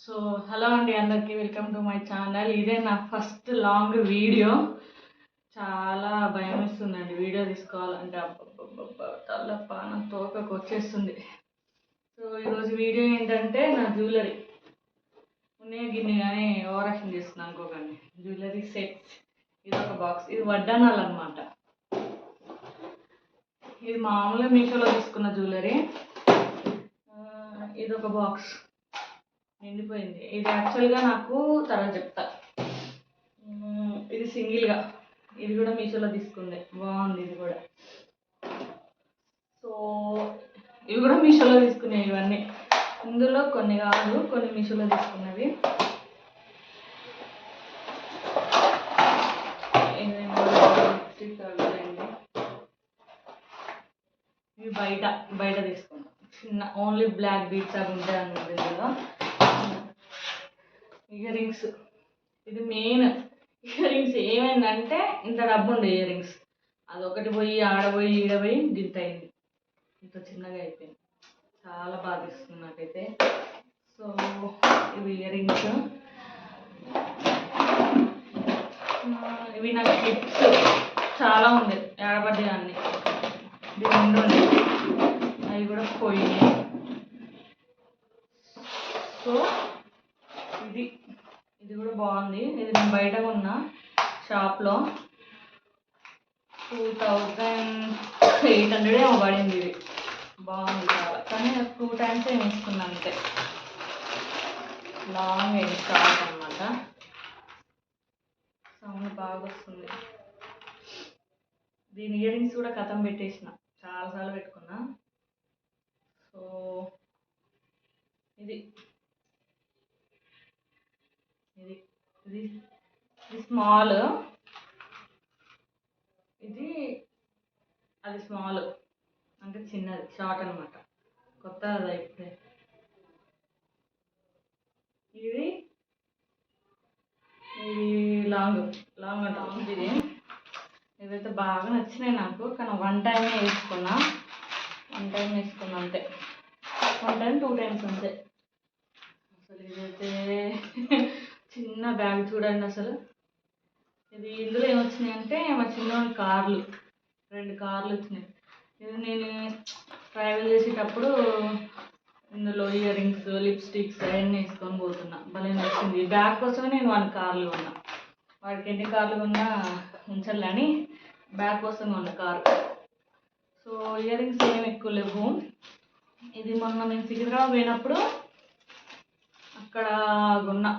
So hello అండి, అందరికీ welcome to my channel. ఇదే నా ఫస్ట్ లాంగ్ వీడియో. చాలా భయం వేస్తుందండి వీడియో తీసుకోవాలంటే. అబ్బబ్బబ్బబ్బ తల పానం తోకకు వచ్చేస్తుంది. సో ఈరోజు వీడియో ఏంటంటే నా జ్యువెలరీ ఉన్నాయి గిన్నె కానీ ఓవర్ యాక్షన్ చేస్తున్నాను అనుకోకండి. జ్యువెలరీ సెట్స్, ఇది ఒక బాక్స్, ఇది వడ్డానాలు అనమాట. ఇది మామూలుగా మీషోలో తీసుకున్న జ్యువెలరీ. ఇది ఒక బాక్స్ నిండిపోయింది. ఇది యాక్చువల్గా నాకు తర్వాత చెప్తా. ఇది సింగిల్గా, ఇది కూడా మీషోలో తీసుకుంది, బాగుంది ఇది కూడా. సో ఇవి కూడా మీషోలో తీసుకున్నాయి ఇవన్నీ. ఇందులో కొన్ని కాదు, కొన్ని మీషోలో తీసుకున్నవి. ఇవి బయట తీసుకున్నాం, చిన్న ఓన్లీ బ్లాక్ బీట్స్ అవి ఉంటాయి అన్నమాట. ఇందులో ఇయర్ రింగ్స్, ఇది మెయిన్. ఇయర్ రింగ్స్ ఏమైందంటే ఇంత డబ్బు ఉండే ఇయర్ రింగ్స్, అదొకటి పోయి ఆడపోయి ఈడపోయి గింత అయింది, ఇంత చిన్నగా అయిపోయింది. చాలా బాధిస్తుంది నాకైతే. సో ఇవి ఇయర్ రింగ్స్. ఇవి నాకు క్లిప్స్ చాలా ఉంది, ఆడబడ్డాయి అన్నీ. ఇది రెండు ఉన్నాయి, అవి కూడా పోయినాయి. సో ఇది కూడా బాగుంది. ఇది నేను బయట కొన్నా షాప్లో, 2800 ఏమో పడింది. ఇది బాగుంది చాలా, కానీ 2 times ఏమి వేసుకున్నాను అంతే. లాంగ్ అయింది షార్ట్ అనమాట. సౌండ్ బాగా వస్తుంది. దీని ఇయర్ రింగ్స్ కూడా కథం పెట్టేసిన, చాలాసార్లు పెట్టుకున్నా. సో ఇది ఇది ఇది ఇది స్మాల్, ఇది అది స్మాల్ అంటే చిన్నది, షార్ట్ అనమాట, కొత్తది ఇప్పుడే. ఇది ఇది లాంగ్ లాంగ్ ఇది. ఇదైతే బాగా నచ్చినాయి నాకు, కానీ 1 time వేసుకున్నా. 1 time వేసుకున్నా అంతే, 1 time 2 times అంతే. అసలు ఇదైతే చిన్న బ్యాగ్ చూడండి అసలు. ఇది ఇందులో ఏమొచ్చినాయి అంటే మా చిన్నోని కార్లు, 2 కార్లు వచ్చినాయి. ఇది నేను ట్రావెల్ చేసేటప్పుడు ఇందులో ఇయర్ రింగ్స్, లిప్స్టిక్స్ అవన్నీ వేసుకొని పోతున్నా. భలే నచ్చింది. ఈ బ్యాగ్ కోసమే నేను 1 కార్లు కొన్నా. వాడికి ఎన్ని కార్లు కొన్నా ఉంచాలి అని బ్యాగ్ కోసం కొన్న కారు. సో ఇయర్ రింగ్స్ ఏమి ఎక్కువ లేవు. ఇది మొన్న నేను సికింద్రాబాద్ పోయినప్పుడు అక్కడ కొన్నా.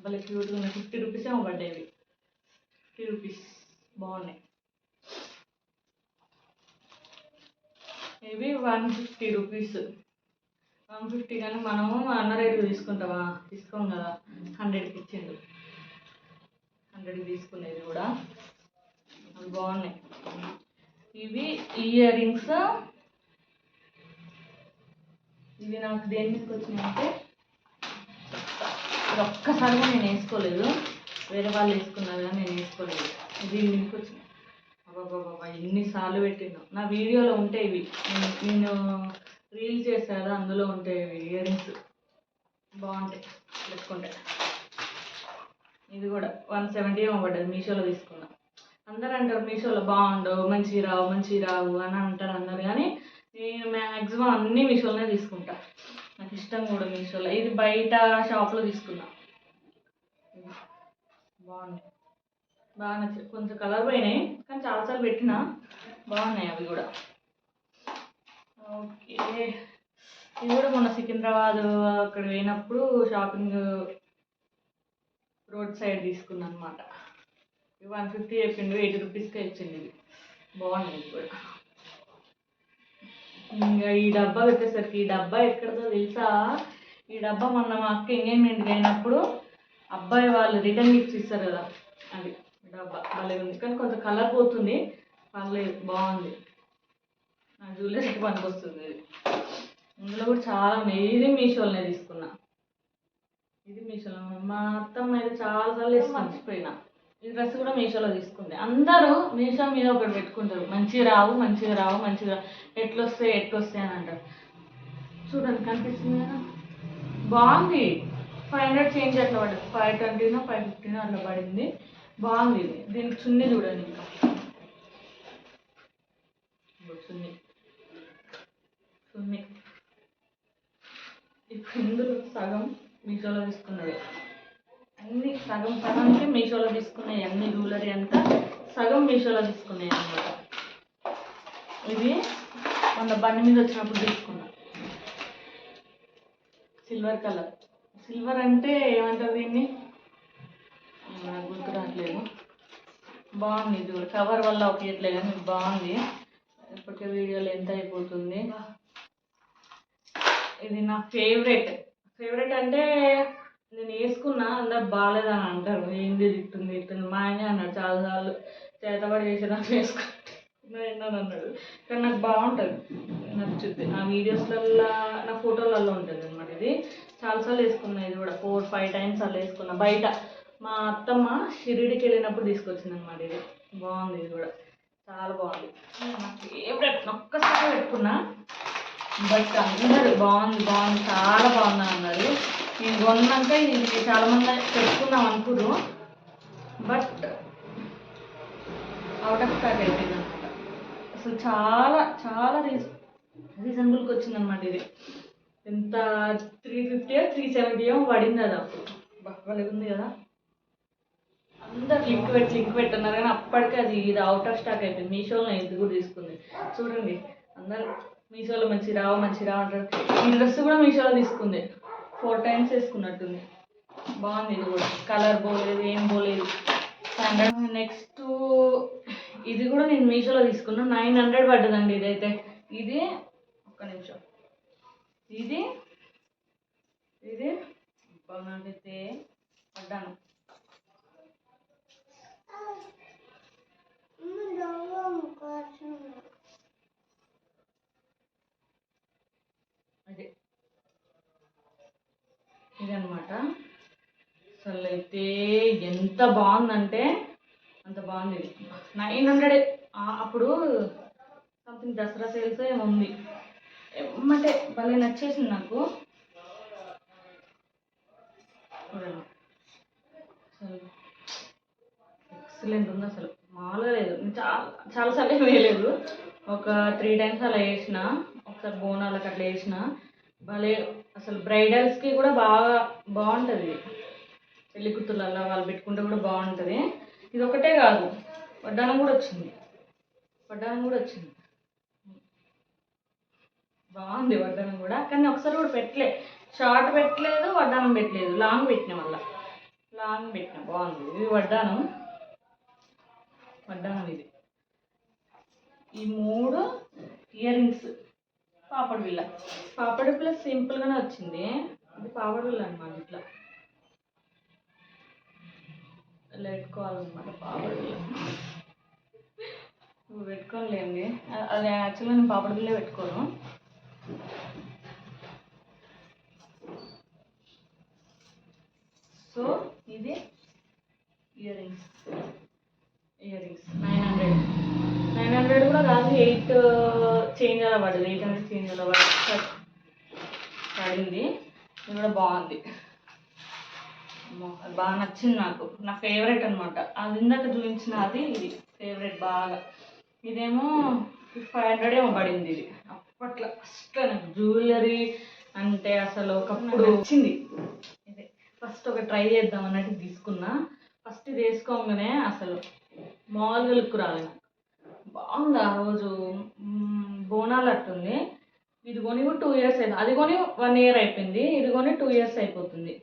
భలే క్యూట్గా ఉన్నాయి. 50 రూపీస్ ఏమో పడ్డాయి. 50 రూపీస్ బాగున్నాయి. ఇవి 150 రూపీస్. 150 కానీ మనము అన్న రేటు తీసుకుంటామా, తీసుకోం కదా. 100కి ఇచ్చిండు, 100కి తీసుకునేది కూడా. అవి బాగున్నాయి. ఇవి ఇయర్ రింగ్స్. ఇవి నాకు దేని మీదకి వచ్చినాయంటే, ఇది ఒక్కసారిగా నేను వేసుకోలేదు, వేరే వాళ్ళు వేసుకున్నారు కానీ నేను వేసుకోలేదు. దీని మీదకి వచ్చినాయి. అబ్బాబాబా ఎన్నిసార్లు పెట్టిందో. నా వీడియోలో ఉంటాయి ఇవి, నేను రీల్స్ చేస్తాను కదా, అందులో ఉంటాయి ఇవి ఇయర్ రింగ్స్. బాగుంటాయి పెట్టుకుంటే. ఇది కూడా 170 ఏమో పడ్డది, మీషోలో తీసుకున్నా. అందరూ అంటారు మీషోలో బాగుండవు, మంచిగా రావు అని అంటారు అందరు, కానీ నేను మ్యాక్సిమం అన్నీ మీషోలోనే తీసుకుంటా. నాకు ఇష్టం కూడా మీషోలో. ఇది బయట షాప్లో తీసుకున్నా. బాగున్నాయి, బాగా నచ్చాయి. కొంచెం కలర్ పోయినాయి కానీ చాలాసార్లు పెట్టినా బాగున్నాయి అవి కూడా. ఓకే, ఇది కూడా మొన్న సికింద్రాబాద్ అక్కడ పోయినప్పుడు షాపింగ్ రోడ్ సైడ్ తీసుకున్నాను అనమాట. ఇవి 150 చెప్పిండు, 80 రూపీస్కే ఇచ్చింది. ఇది బాగుంది. ఇది కూడా. ఇంకా ఈ డబ్బా పెట్టేసరికి, ఈ డబ్బా ఎక్కడిదో తెలుసా? ఈ డబ్బా మొన్న మా అక్క ఎంగేజ్మెంట్కి అయినప్పుడు అబ్బాయి వాళ్ళు రిటర్న్ గిఫ్ట్స్ ఇస్తారు కదా, అది డబ్బా భలే ఉంది. కానీ కొంచెం కలర్ పోతుంది, పర్లేదు బాగుంది. నా జ్యువెలరీకి పనికి వస్తుంది ఇది. ఇందులో కూడా చాలా ఉన్నాయి. ఇది మీషోలోనే తీసుకున్నా. ఇది మీషోలో. మా అత్తమ్మ అయితే చాలాసార్లు వేసి మర్చిపోయినా. ఈ డ్రెస్ కూడా మీషోలో తీసుకుంది. అందరూ మీషో మీద ఒకటి పెట్టుకుంటారు, మంచిగా రావు ఎట్లొస్తాయి అని అంటారు. చూడండి, కనిపిస్తుంది కదా, బాగుంది. 500 చేంజ్ అట్లా పడింది, 520నో 550నో అట్లా పడింది. బాగుంది ఇది. దీనికి చున్నీ చూడండి, ఇంకా చున్నీ చున్నీ ఇప్పుడు ఇందులో సగం మీషోలో తీసుకున్నది, అన్ని సగం సగంకి మీషోలో తీసుకున్నాయి. అన్ని జ్యువెలరీ అంతా సగం మీషోలో తీసుకున్నాయి అన్నమాట. ఇది మొన్న బండి మీద వచ్చినప్పుడు తీసుకున్నా, సిల్వర్ కలర్. సిల్వర్ అంటే ఏమంటారు దీన్ని, నాకు గుర్తు రావట్లేదు. బాగుంది ఇది కూడా, కవర్ వల్ల ఒకేట్లే కానీ బాగుంది. ఇప్పటికే వీడియోలో ఎంత అయిపోతుంది. ఇది నా ఫేవరెట్. ఫేవరెట్ అంటే నేను వేసుకున్నా, అందరు బాగాలేదని అంటారు, ఏంది తిట్టుంది తిట్టుంది. మా ఆయనే అన్నాడు చాలాసార్లు, చేతబడి చేసి నాకు వేసుకున్నాను అన్నాడు. కానీ నాకు బాగుంటుంది, నచ్చుద్ది. నా వీడియోస్లల్లో నా ఫోటోలలో ఉంటుంది అనమాట. ఇది చాలాసార్లు వేసుకున్నా, ఇది కూడా 4-5 టైమ్స్ అలా వేసుకున్నా. బయట మా అత్తమ్మ షిరిడికి వెళ్ళినప్పుడు తీసుకొచ్చింది అనమాట. ఇది బాగుంది, ఇది కూడా చాలా బాగుంది. నా ఫేవరెట్. ఒక్కసారి పెట్టుకున్నా, బట్ అందరు బాగుంది బాగుంది చాలా బాగుంది అన్నారు. నేను కొన్నాక ఇది చాలామంది పెట్టుకున్నాం అనుకురు, బట్ అవుట్ ఆఫ్ స్టాక్ అయిపోయింది అనమాట. అసలు చాలా చాలా రీజనబుల్కి వచ్చిందనమాట. ఇది ఎంత 350 370 పడింది అది. అప్పుడు బాగా ఉంది కదా, అందరు లింక్ పెట్టున్నారు. కానీ అప్పటికే ఇది అవుట్ ఆఫ్ స్టాక్ అయిపోయింది. మీషోలో ఇది కూడా తీసుకుంది. చూడండి, అందరు మీషోలో మంచి రావు అంటారు. ఈ డ్రెస్ కూడా మీషోలో తీసుకుంది, 4 టైమ్స్ వేసుకున్నట్టుంది. బాగుంది ఇది కూడా, కలర్ పోలేదు, ఏం పోలేదు. 100. నెక్స్ట్ ఇది కూడా నేను మీషోలో తీసుకున్నా, 900 పడ్డదండి ఇదైతే. ఇది ఒక్క నిమిషం, ఇది నాకైతే పడ్డాను. అదే ఇదనమాట. అసలు అయితే ఎంత బాగుందంటే అంత బాగుంది. ఇది 900. అప్పుడు సంథింగ్ దసరా సేల్స్ ఏమో ఉంది, ఏమంటే భలే నచ్చేసింది నాకు. అసలు ఎక్సలెంట్ ఉంది, అసలు మామూలుగా లేదు. చాలాసార్లు వేయలేదు, ఒక 3 టైమ్స్ అలా వేసిన. ఒకసారి బోనాలకు అట్లా వేసిన, భలే అసలు బ్రైడల్స్కి కూడా బాగుంటుంది. పెళ్లి కూతుర్లలో వాళ్ళు పెట్టుకుంటే కూడా బాగుంటుంది. ఇది ఒకటే కాదు, వడ్డానం కూడా వచ్చింది. బాగుంది వడ్డానం కూడా. కానీ ఒకసారి కూడా పెట్టలే, షార్ట్ పెట్టలేదు, వడ్డానం పెట్టలేదు, లాంగ్ పెట్టిన. బాగుంది ఇది వడ్డానం. ఇది ఈ 3 ఇయర్ రింగ్స్ పాపడ్ బిళ్ళ. పాపడ్ బిళ్ళ సింపుల్గానే వచ్చింది. ఇది పాపడ్ బిళ్ళ అనమాట. ఇట్లా పెట్టుకోవాలన్నమాట పాపడ్ బిళ్ళ. నువ్వు పెట్టుకోలేండి, అది యాక్చువల్గా నేను పాపడ్ బిళ్ళే పెట్టుకోను. సో ఇది ఇయర్ రింగ్స్ 900 కూడా కాదు, 8 చేంజ్ అలా పడింది, 800 చేంజ్ అలా పడింది. ఇది కూడా బాగుంది, అది బాగా నచ్చింది నాకు. నా ఫేవరెట్ అనమాట. అది ఇందాక చూపించిన అది ఇది ఫేవరెట్ బాగా. ఇదేమో 500 ఏమో పడింది. ఇది అప్పట్లో ఫస్ట్ నాకు జ్యువెలరీ అంటే అసలు ఒకప్పుడు వచ్చింది. ఇది ఫస్ట్ ఒక ట్రై చేద్దాం అన్నట్టు తీసుకున్నా. ఫస్ట్ ఇది వేసుకోగానే అసలు మామూలుగా లుక్ రాలేదు నాకు. బాగుంది. ఆ రోజు బోనాలు అట్టుంది. ఇది కొని కూడా 2 ఇయర్స్ అయింది, అది కొని 1 ఇయర్ అయిపోయింది, ఇది కొని 2 ఇయర్స్ అయిపోతుంది.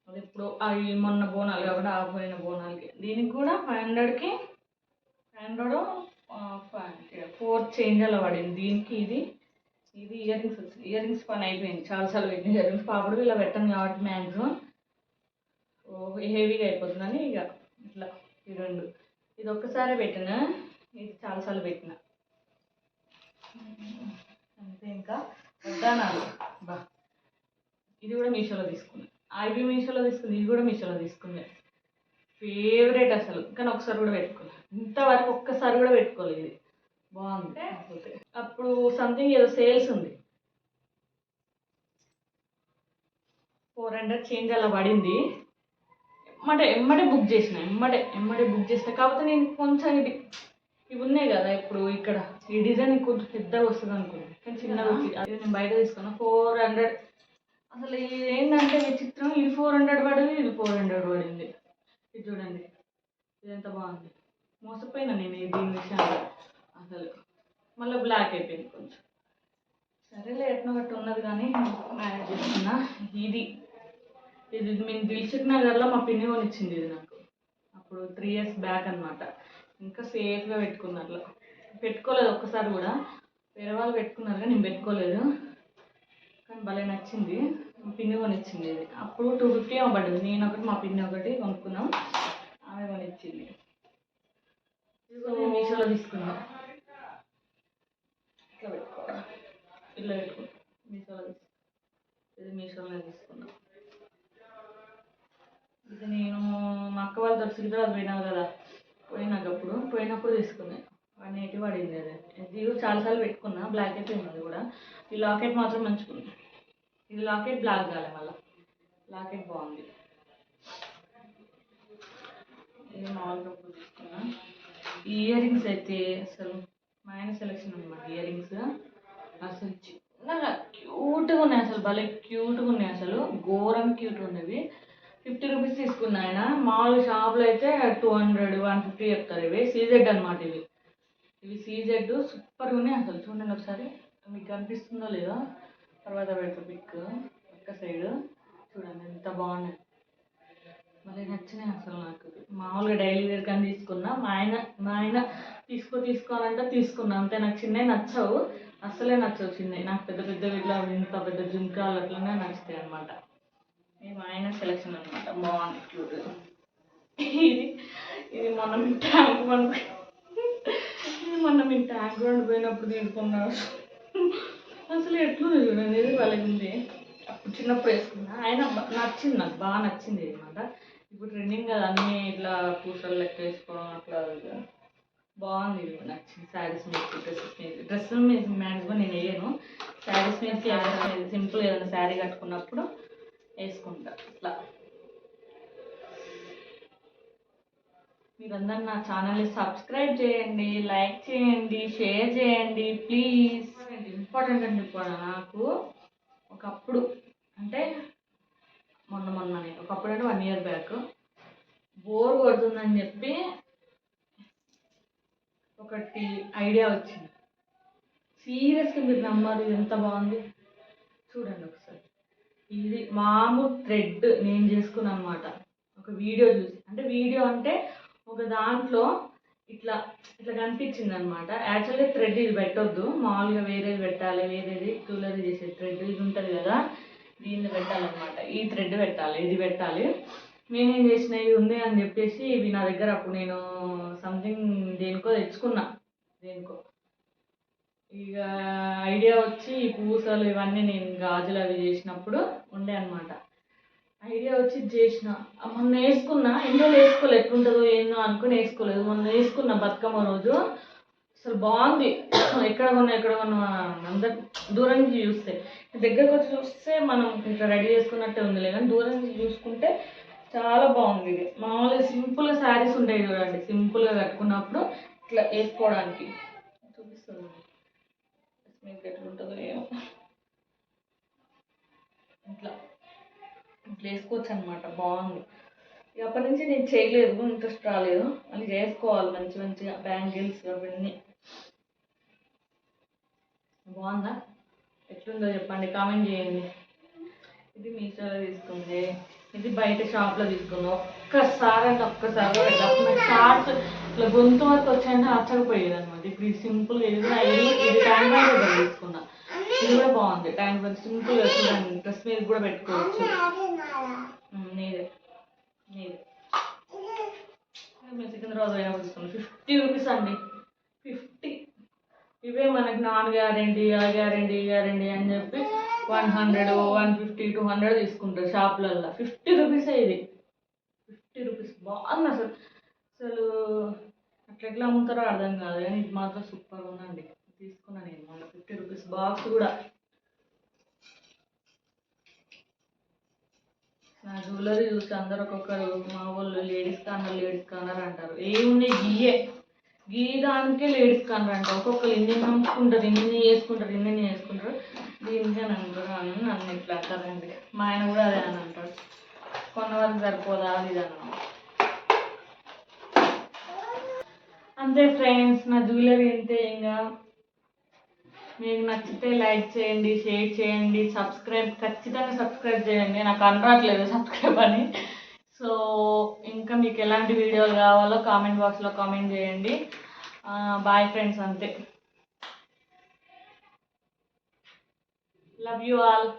అది ఇప్పుడు అవి మొన్న బోనాలు కాబట్టి ఆగిపోయిన బోనాలకి. దీనికి కూడా 500కి 4 చేంజ్ అలా పడింది. దీనికి ఇది ఇయర్ రింగ్స్ వచ్చింది. ఇయర్ రింగ్స్ పని అయిపోయింది, చాలాసార్లు పెట్టిన ఇయర్ రింగ్స్. పాపడు ఇలా పెట్టాను కాబట్టి మ్యాక్సిమం హెవీగా అయిపోతుందని ఇక ఇట్లా ఈ 2. ఇది ఒక్కసారి పెట్టిన, ఇది చాలాసార్లు పెట్టిన అంతే. ఇంకా వడ్డానాలు ఇది కూడా మీషోలో తీసుకున్నాను. అవి మీషోలో తీసుకుంది, ఇది కూడా మీషోలో తీసుకుంది. ఫేవరెట్ అసలు. కానీ ఒకసారి కూడా పెట్టుకోలేదు, ఇంతవరకు ఒక్కసారి కూడా పెట్టుకోలేదు. ఇది బాగుంది. అప్పుడు సంథింగ్ ఏదో సేల్స్ ఉంది, 400 చేంజ్ అలా పడింది. ఎమ్మటే బుక్ చేసిన, ఎమ్మటే బుక్ చేసిన. కాకపోతే నేను కొంచెం ఇవి ఉన్నాయి కదా ఇప్పుడు ఇక్కడ ఈ డిజైన్ కొంచెం పెద్దగా వస్తుంది అనుకోండి, కానీ చిన్నగా వచ్చింది. అది నేను బయట తీసుకున్నా 400. అసలు ఇది ఏంటంటే విచిత్రం, ఇది 400 పడింది, ఇది 400 పడింది. ఇది చూడండి, ఇది ఎంత బాగుంది. మోసపోయినా నేను దీని విషయంలో అసలు. మళ్ళీ బ్లాక్ అయిపోయింది కొంచెం. సరేలే ఎట్నో గట్టు ఉన్నది కానీ మేనేజ్ చేస్తున్నా. ఇది మేము దిల్సుఖ్ నగర్లో మా పిన్ని కొనిచ్చింది ఇది నాకు. అప్పుడు 3 years బ్యాక్ అనమాట. ఇంకా సేఫ్గా పెట్టుకున్నా. అట్లా పెట్టుకోలేదు ఒక్కసారి కూడా. వేరే వాళ్ళు పెట్టుకున్నారు కానీ నేను పెట్టుకోలేదు. కానీ భలే నచ్చింది. మా పిన్ని కొనిచ్చింది ఇది. అప్పుడు 250 ఏమో పడ్డది. నేను ఒకటి, మా పిన్ని ఒకటి కొనుక్కున్నాం. ఆమె కొనిచ్చింది. ఇది మీషోలో తీసుకున్నాం. ఇట్లా పెట్టుకోవాలి, ఇట్లా పెట్టుకున్నాం. మీషోలో ఇది మీషోలో తీసుకున్నాం. ఇది నేను మా అక్క వాళ్ళతో సికింద్రాబాద్ పోయినావు కదా, పోయినప్పుడు తీసుకున్నాను. 180 పడింది. అది ఇది చాలాసార్లు పెట్టుకున్నా, బ్లాక్ అయిపోయింది అది కూడా. ఈ లాకెట్ మాత్రం మంచుకుంది. ఇది లాకెట్ బ్లాక్ కాలే, మళ్ళీ లాకెట్ బాగుంది. ఇది మామూలుగా తీసుకున్నా. ఈ ఇయర్ రింగ్స్ అయితే అసలు మా ఆయన సెలెక్షన్ అనమాట. ఇయర్ రింగ్స్ అసలు చిన్నగా క్యూట్గా ఉన్నాయి, అసలు భలే క్యూట్గా ఉన్నాయి, అసలు ఘోరంగా క్యూట్గా ఉన్నవి. 50 రూపీస్ తీసుకున్నా ఆయన. మామూలు షాప్లో అయితే 200, 150 చెప్తారు. ఇవి సీజెడ్ అనమాట. ఇవి సీజెడ్ సూపర్గా ఉన్నాయి అసలు. చూడండి ఒకసారి, మీకు కనిపిస్తుందో లేదో తర్వాత పెడతా పిక్ పక్క సైడ్. చూడండి ఎంత బాగున్నాయి, మళ్ళీ నచ్చినాయి అసలు నాకు. మామూలుగా డైలీ వేర్ కానీ తీసుకున్నా. మా ఆయన తీసుకోవాలంటే తీసుకున్నా అంతే. నాకు చిన్నవి నచ్చవు, అస్సలే నచ్చవు చిన్నవి. నాకు పెద్ద పెద్ద ఇట్లా ఇంత పెద్ద జుంకాలు అట్లనే నచ్చుతాయి అనమాట. ఇది మా ఆయన సెలెక్షన్ అనమాట. బాగుంది, క్యూట్. ఇది మొన్న మీ ట్యాంక్ బండ్ పోయినప్పుడు తీసుకున్నాను. అసలు ఎట్లుంది చూడండి, ఇది వాళ్ళకి ఉంది. అప్పుడు చిన్నప్పుడు వేసుకున్నా. ఆయన నచ్చింది, నాకు బాగా నచ్చింది అనమాట. ఇప్పుడు ట్రెండింగ్ కదా అన్నీ ఇట్లా పూసలు లెక్క వేసుకోవడం అట్లా బాగుంది. ఇది నచ్చింది. శారీస్ మీద, డ్రెస్సుల మీద మ్యాక్సిమం నేను వేయను. శారీస్ మీద సింపుల్ ఏదైనా శారీ కట్టుకున్నప్పుడు వేసుకుంటా అట్లా. మీరందరూ నా ఛానల్ని సబ్స్క్రైబ్ చేయండి, లైక్ చేయండి, షేర్ చేయండి ప్లీజ్. ఇంపార్టెంట్ అని చెప్పాను నాకు. ఒకప్పుడు అంటే మొన్ననే, ఒకప్పుడు అంటే 1 year బ్యాక్ బోర్ కొడుతుందని చెప్పి ఒకటి ఐడియా వచ్చింది. సీరియస్గా మీరు నమ్మరు, ఇది ఎంత బాగుంది చూడండి ఒకసారి. ఇది మామూలు థ్రెడ్ నేను చేసుకున్నాను అనమాట. ఒక వీడియో చూసి, అంటే వీడియో అంటే ఒక దాంట్లో ఇట్లా ఇట్లా కనిపించింది అనమాట. యాక్చువల్గా థ్రెడ్ ఇది పెట్టొద్దు, మామూలుగా వేరేది పెట్టాలి. వేరేది జ్యువెలరీ చేసే థ్రెడ్ ఇది ఉంటుంది కదా, దీన్ని పెట్టాలన్నమాట. ఈ థ్రెడ్ పెట్టాలి, ఇది పెట్టాలి. నేనేం చేసిన, ఇది ఉంది అని చెప్పేసి ఇవి నా దగ్గర అప్పుడు నేను సంథింగ్ దేనికో తెచ్చుకున్నా. ఇక ఐడియా వచ్చి ఈ పూసలు ఇవన్నీ నేను గాజులు అవి చేసినప్పుడు ఉండే అనమాట. ఐడియా వచ్చి చేసిన. మొన్న వేసుకున్నా, ఎన్నో వేసుకోలేదు, ఎట్లుంటుందో ఏందో అనుకుని వేసుకోలేదు. మొన్న వేసుకున్నా బతుకమ్మ రోజు. అసలు బాగుంది. ఎక్కడ కొన్నా అందరు దూరం నుంచి చూస్తే, దగ్గరకు వచ్చి చూస్తే మనం ఇట్లా రెడీ చేసుకున్నట్టే ఉంది. కానీ దూరం నుంచి చూసుకుంటే చాలా బాగుంది. ఇది మామూలుగా సింపుల్గా శారీస్ ఉంటాయి చూడండి, సింపుల్గా కట్టుకున్నప్పుడు ఇట్లా వేసుకోవడానికి చూపిస్తుంది. మీకు ఎట్లుంటుందో ఏమో, ఇట్లా వేసుకోవచ్చు అనమాట. బాగుంది. అప్పటి నుంచి నేను చేయలేదు, ఇంట్రెస్ట్ రాలేదు. మళ్ళీ చేసుకోవాలి మంచిగా బ్యాంగిల్స్ అవన్నీ. బాగుందా, ఎట్లుందో చెప్పండి, కామెంట్ చేయండి. ఇది మీషోలో తీసుకుంది, ఇది బయట షాప్లో తీసుకుంది. ఒక్కసారి నాకు షార్ట్స్ ఇట్లా గొంతు వరకు వచ్చాయంటే ఆశ్చర్యపోయేది అనమాట. ఇప్పుడు ఇది సింపుల్గా ఇది ట్యాంక్ బండ్ దగ్గర తీసుకున్నా. ఇది కూడా బాగుంది. ట్యాంక్ బండ్ సింపుల్గా చూడండి, డ్రెస్ మీద కూడా పెట్టుకోవచ్చు. నీదే మేము సికింద్రాబాద్ పోయినప్పుడు తీసుకున్నాం. 50 రూపీస్ అండి, 50. ఇవే మనకి నాన్ గ్యారెంటీ, గ్యారెంటీ అని చెప్పి 100, 150, 200 తీసుకుంటారు షాప్లల్లో. 50 రూపీసే ఇది, 50 రూపీస్. బాగుంది అసలు అట్లా అమ్ముతారో అర్థం కాదు, కానీ ఇది మాత్రం సూపర్ ఉందండి. తీసుకున్నాను నేను మొన్న 50 రూపీస్ బాక్స్ కూడా. నా జ్యువెలరీ చూసి అందరు ఒక్కొక్కరు మా వాళ్ళు లేడీస్ కార్నర్ అంటారు. ఏమున్నాయి గీయే గీ దానికే లేడీస్ కార్నర్ అంటారు. ఒక్కొక్కరు ఇన్ని నమ్ముకుంటారు, ఇన్ని వేసుకుంటారు. దీనికే అంటారు అని నన్ను ఇట్లా అంటారండి. మా ఆయన కూడా అదే అని అంటాడు. కొన్న వరకు సరిపోదా అది ఇది అన్నాను. అంతే ఫ్రెండ్స్, నా జ్యువెలరీ అంతే. ఇంకా మీకు నచ్చితే లైక్ చేయండి, షేర్ చేయండి, ఖచ్చితంగా సబ్స్క్రైబ్ చేయండి. నాకు అనరాట్లేదు సబ్స్క్రైబ్ అని. సో ఇంకా మీకు ఎలాంటి వీడియోలు కావాలో కామెంట్ బాక్స్లో కామెంట్ చేయండి. బాయ్ ఫ్రెండ్స్, అంతే. Love you all.